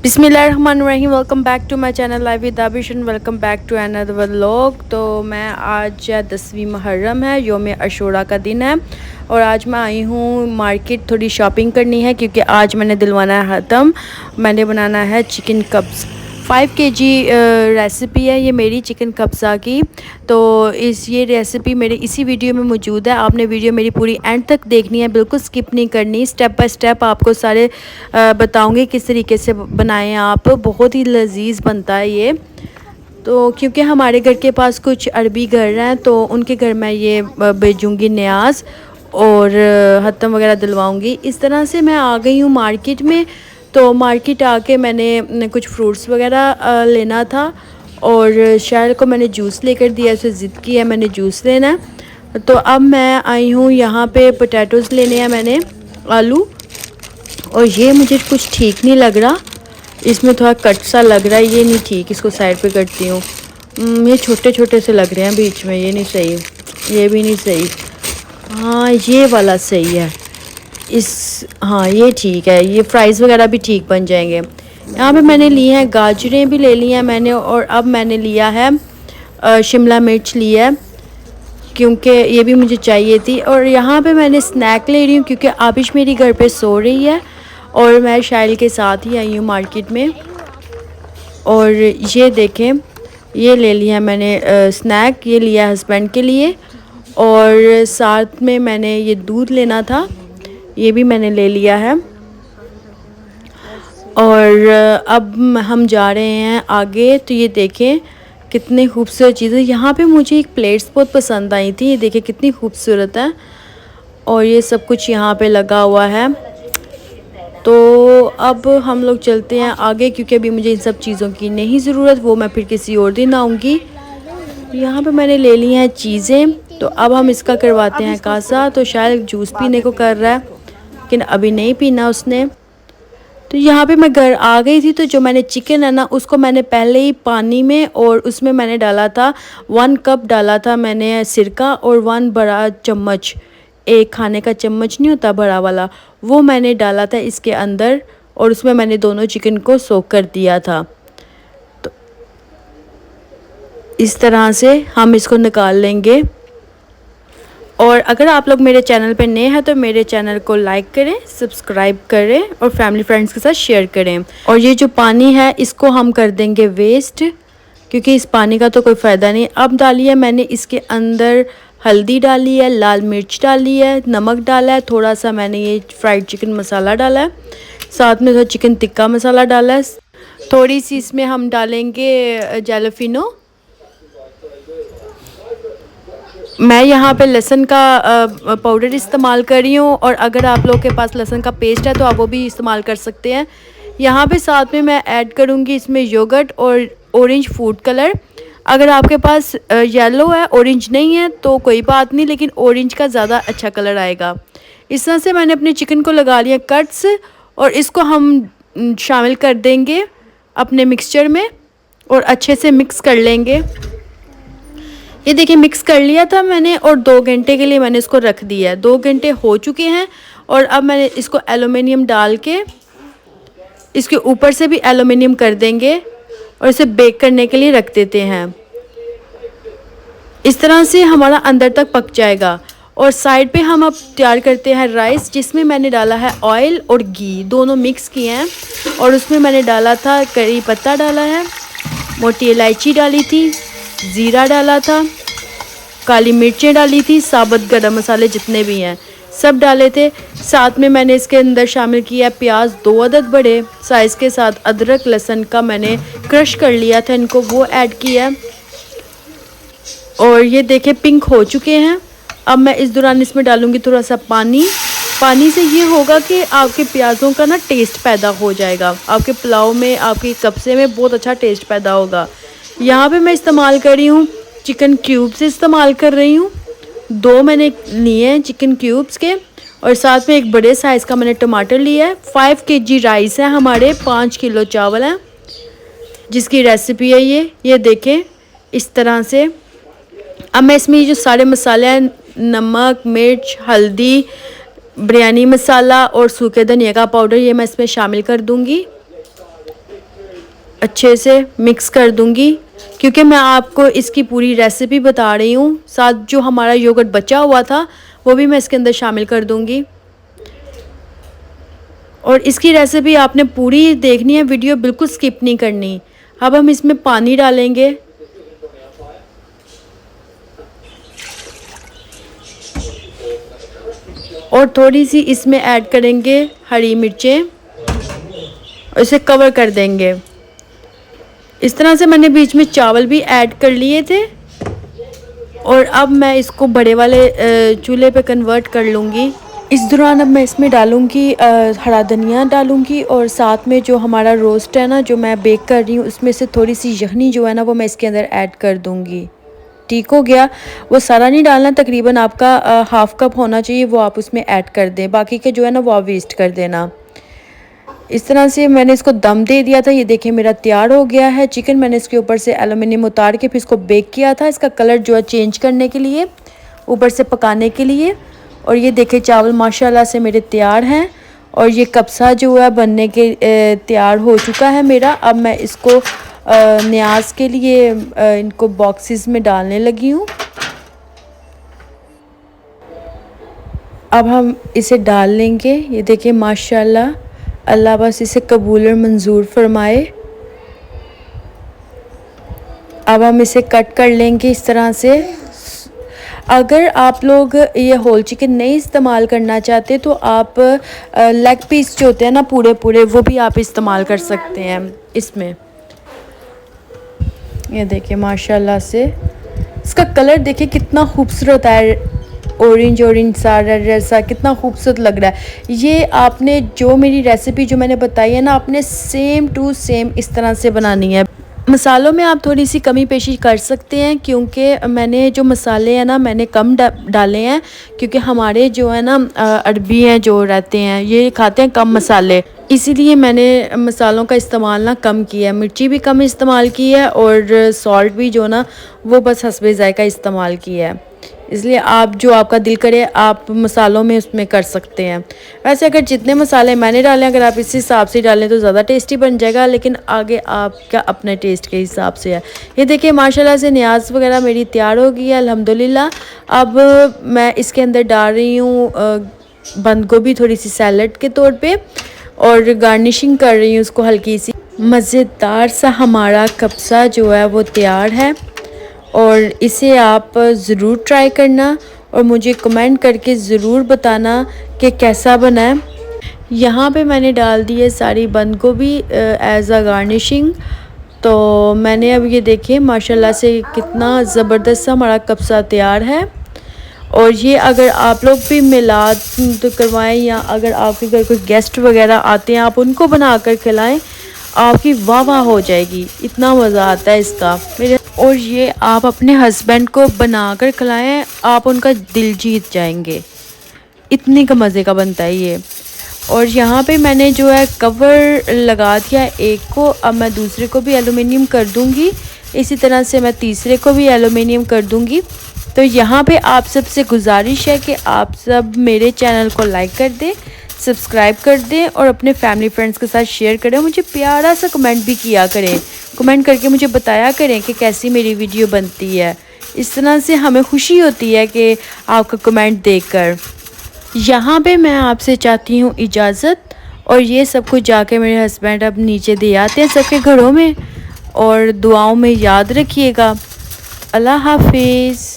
बिस्मिल्लाहिर्रहमानिर्रहीम। Welcome back to my channel live with Dabish and welcome back to another vlog. तो मैं आज 10वीं मुहर्रम है, योम अशूरा का दिन है और आज मैं आई हूँ मार्केट थोड़ी शॉपिंग करनी है क्योंकि आज मैंने दिलवाना है ख़त्म। मैंने बनाना है चिकन कब्ज़। 5 kg रेसिपी है ये मेरी चिकन कब्ज़ा की। तो ये रेसिपी मेरे इसी वीडियो में मौजूद है। आपने वीडियो मेरी पूरी एंड तक देखनी है, बिल्कुल स्किप नहीं करनी। स्टेप बाय स्टेप आपको सारे बताऊंगी किस तरीके से बनाएं आप। बहुत ही लजीज बनता है ये। तो क्योंकि हमारे घर के पास कुछ अरबी घर हैं तो उनके घर में ये भेजूँगी न्याज और हत्तम वगैरह दिलवाऊँगी। इस तरह से मैं आ गई हूँ मार्केट में। तो मार्केट आके मैंने कुछ फ्रूट्स वगैरह लेना था और शायर को मैंने जूस लेकर दिया, उसे ज़िद की है मैंने जूस लेना है। तो अब मैं आई हूँ यहाँ पे पोटैटोज़ लेने हैं मैंने, आलू। और ये मुझे कुछ ठीक नहीं लग रहा, इसमें थोड़ा कट सा लग रहा है, ये नहीं ठीक, इसको साइड पे करती हूँ। ये छोटे छोटे से लग रहे हैं बीच में, ये नहीं सही, ये भी नहीं सही। हाँ ये वाला सही है, हाँ ये ठीक है, ये फ्राइज़ वगैरह भी ठीक बन जाएंगे। यहाँ पे मैंने ली हैं गाजरें भी ले ली हैं मैंने और अब मैंने लिया है शिमला मिर्च लिया है क्योंकि ये भी मुझे चाहिए थी। और यहाँ पे मैंने स्नैक ले रही हूँ क्योंकि आबिश मेरी घर पे सो रही है और मैं शाइल के साथ ही आई हूँ मार्केट में। और ये देखें, ये ले लिया मैंने स्नैक, ये लिया हस्बैंड के लिए और साथ में मैंने ये दूध लेना था, ये भी मैंने ले लिया है। और अब हम जा रहे हैं आगे। तो ये देखें कितनी खूबसूरत चीज़ें। यहाँ पे मुझे एक प्लेट्स बहुत पसंद आई थी, ये देखें कितनी खूबसूरत है और ये सब कुछ यहाँ पे लगा हुआ है। तो अब हम लोग चलते हैं आगे क्योंकि अभी मुझे इन सब चीज़ों की नहीं ज़रूरत, वो मैं फिर किसी और दिन आऊँगी। यहाँ पे मैंने ले ली हैं चीज़ें। तो अब हम इसका करवाते हैं कासा। तो शायद जूस पीने को कर रहा है लेकिन अभी नहीं पीना उसने। तो यहाँ पे मैं घर आ गई थी। तो जो मैंने चिकन है ना उसको मैंने पहले ही पानी में और उसमें मैंने डाला था 1 कप डाला था मैंने सिरका और 1 बड़ा चम्मच, एक खाने का चम्मच नहीं होता बड़ा वाला, वो मैंने डाला था इसके अंदर और उसमें मैंने दोनों चिकन को सोक कर दिया था। तो इस तरह से हम इसको निकाल लेंगे। और अगर आप लोग मेरे चैनल पर नए हैं तो मेरे चैनल को लाइक करें, सब्सक्राइब करें और फैमिली फ्रेंड्स के साथ शेयर करें। और ये जो पानी है इसको हम कर देंगे वेस्ट क्योंकि इस पानी का तो कोई फ़ायदा नहीं। अब डाली है मैंने इसके अंदर हल्दी डाली है, लाल मिर्च डाली है, नमक डाला है, थोड़ा सा मैंने ये फ्राइड चिकन मसाला डाला है, साथ में थोड़ा चिकन टिक्का मसाला डाला है, थोड़ी सी इसमें हम डालेंगे जैलोफिनो। मैं यहाँ पे लहसुन का पाउडर इस्तेमाल कर रही हूँ और अगर आप लोग के पास लहसुन का पेस्ट है तो आप वो भी इस्तेमाल कर सकते हैं। यहाँ पे साथ में मैं ऐड करूँगी इसमें योगर्ट और ऑरेंज फूड कलर। अगर आपके पास येलो है, ऑरेंज नहीं है तो कोई बात नहीं, लेकिन ऑरेंज का ज़्यादा अच्छा कलर आएगा। इस तरह से मैंने अपने चिकन को लगा लिया कट्स और इसको हम शामिल कर देंगे अपने मिक्सचर में और अच्छे से मिक्स कर लेंगे। ये देखिए मिक्स कर लिया था मैंने और 2 घंटे के लिए मैंने इसको रख दिया है। 2 घंटे हो चुके हैं और अब मैंने इसको एलुमिनियम डाल के इसके ऊपर से भी एलुमिनियम कर देंगे और इसे बेक करने के लिए रख देते हैं। इस तरह से हमारा अंदर तक पक जाएगा। और साइड पे हम अब तैयार करते हैं राइस, जिसमें मैंने डाला है ऑयल और घी दोनों मिक्स किए हैं और उसमें मैंने डाला था करी पत्ता डाला है, मोटी इलायची डाली थी, ज़ीरा डाला था, काली मिर्चें डाली थी, साबुत गरम मसाले जितने भी हैं सब डाले थे। साथ में मैंने इसके अंदर शामिल किया प्याज 2 अदद बड़े साइज़ के साथ, अदरक लहसुन का मैंने क्रश कर लिया था इनको, वो ऐड किया। और ये देखें पिंक हो चुके हैं। अब मैं इस दौरान इसमें डालूँगी थोड़ा सा पानी। पानी से ये होगा कि आपके प्याज़ों का ना टेस्ट पैदा हो जाएगा, आपके पुलाव में, आपके कब्ज़े में बहुत अच्छा टेस्ट पैदा होगा। यहाँ पे मैं इस्तेमाल कर रही हूँ चिकन क्यूब्स, इस्तेमाल कर रही हूँ 2 मैंने लिए हैं चिकन क्यूब्स के और साथ में एक बड़े साइज़ का मैंने टमाटर लिया है। 5 kg राइस है हमारे, 5 किलो चावल हैं जिसकी रेसिपी है ये देखें इस तरह से। अब मैं इसमें ये जो सारे मसाले हैं, नमक, मिर्च, हल्दी, बिरयानी मसाला और सूखे धनिया का पाउडर, ये मैं इसमें शामिल कर दूँगी। अच्छे से मिक्स कर दूंगी, क्योंकि मैं आपको इसकी पूरी रेसिपी बता रही हूँ। साथ जो हमारा योगर्ट बचा हुआ था वो भी मैं इसके अंदर शामिल कर दूंगी। और इसकी रेसिपी आपने पूरी देखनी है, वीडियो बिल्कुल स्किप नहीं करनी। अब हम इसमें पानी डालेंगे और थोड़ी सी इसमें ऐड करेंगे हरी मिर्चें और इसे कवर कर देंगे। इस तरह से मैंने बीच में चावल भी ऐड कर लिए थे और अब मैं इसको बड़े वाले चूल्हे पे कन्वर्ट कर लूँगी। इस दौरान अब मैं इसमें डालूँगी हरा धनिया डालूँगी और साथ में जो हमारा रोस्ट है ना, जो मैं बेक कर रही हूँ, उसमें से थोड़ी सी यखनी जो है ना वो मैं इसके अंदर ऐड कर दूँगी। ठीक हो गया। वो सारा नहीं डालना, तकरीबन आपका हाफ़ कप होना चाहिए, वो आप उसमें ऐड कर दें। बाकी के जो है ना वो आप वेस्ट कर देना। इस तरह से मैंने इसको दम दे दिया था। ये देखिए मेरा तैयार हो गया है चिकन। मैंने इसके ऊपर से एलुमिनियम उतार के फिर इसको बेक किया था, इसका कलर जो है चेंज करने के लिए, ऊपर से पकाने के लिए। और ये देखिए चावल माशाल्लाह से मेरे तैयार हैं और ये कब्सा जो है बनने के तैयार हो चुका है मेरा। अब मैं इसको न्याज के लिए इनको बॉक्सेस में डालने लगी हूँ। अब हम इसे डाल लेंगे। ये देखिए माशाल्लाह, अल्लाह बस इसे कबूल और मंजूर फरमाए। अब हम इसे कट कर लेंगे इस तरह से। अगर आप लोग ये होल चिकन नहीं इस्तेमाल करना चाहते तो आप लेग पीस जो होते हैं ना पूरे पूरे, वो भी आप इस्तेमाल कर सकते हैं इसमें। ये देखिए माशाल्लाह से इसका कलर देखिए कितना खूबसूरत है, ऑरेंज ऑरेंज सा, रेड रेड सा, कितना खूबसूरत लग रहा है। ये आपने जो मेरी रेसिपी जो मैंने बताई है ना, आपने सेम टू सेम इस तरह से बनानी है। मसालों में आप थोड़ी सी कमी पेशी कर सकते हैं, क्योंकि मैंने जो मसाले हैं ना मैंने कम डाले हैं, क्योंकि हमारे जो है ना अरबी हैं जो रहते हैं ये खाते हैं कम मसाले, इसीलिए मैंने मसालों का इस्तेमाल ना कम किया है। मिर्ची भी कम इस्तेमाल की है और सॉल्ट भी जो ना वो बस हस्बे ज़ायका इस्तेमाल किया है। इसलिए आप जो आपका दिल करे आप मसालों में उसमें कर सकते हैं। वैसे अगर जितने मसाले मैंने डाले अगर आप इस हिसाब से डालें तो ज़्यादा टेस्टी बन जाएगा, लेकिन आगे आपका अपने टेस्ट के हिसाब से है। ये देखिए माशाल्लाह से न्याज वगैरह मेरी तैयार हो गई है अल्हम्दुलिल्लाह। अब मैं इसके अंदर डाल रही हूँ बंद गोभी थोड़ी सी सैलड के तौर पर और गार्निशिंग कर रही हूँ उसको हल्की सी। मज़ेदार सा हमारा कब्सा जो है वो तैयार है और इसे आप ज़रूर ट्राई करना और मुझे कमेंट करके ज़रूर बताना कि कैसा बना है। यहाँ पे मैंने डाल दी है सारी बंद गोभी एज़ अ गार्निशिंग। तो मैंने अब ये देखिए माशाल्लाह से कितना ज़बरदस्त सा हमारा कब्सा तैयार है। और ये अगर आप लोग भी मिलाद तो करवाएं या अगर आपके घर कोई गेस्ट वगैरह आते हैं आप उनको बना कर खिलाएँ, आपकी वाह वाह हो जाएगी, इतना मज़ा आता है इसका मेरे। और ये आप अपने हस्बैंड को बना कर खिलाएँ, आप उनका दिल जीत जाएंगे, इतनी का मज़े का बनता है ये। और यहाँ पे मैंने जो है कवर लगा दिया एक को, अब मैं दूसरे को भी एलुमिनियम कर दूँगी, इसी तरह से मैं तीसरे को भी एलुमिनियम कर दूँगी। तो यहाँ पे आप सबसे गुजारिश है कि आप सब मेरे चैनल को लाइक कर दें, सब्सक्राइब कर दें और अपने फैमिली फ्रेंड्स के साथ शेयर करें। मुझे प्यारा सा कमेंट भी किया करें, कमेंट करके मुझे बताया करें कि कैसी मेरी वीडियो बनती है। इस तरह से हमें खुशी होती है कि आपका कमेंट देखकर। यहाँ पे मैं आपसे चाहती हूँ इजाज़त, और ये सब कुछ जाके मेरे हस्बैंड अब नीचे दे आते हैं सबके घरों में। और दुआओं में याद रखिएगा। अल्लाह हाफिज़।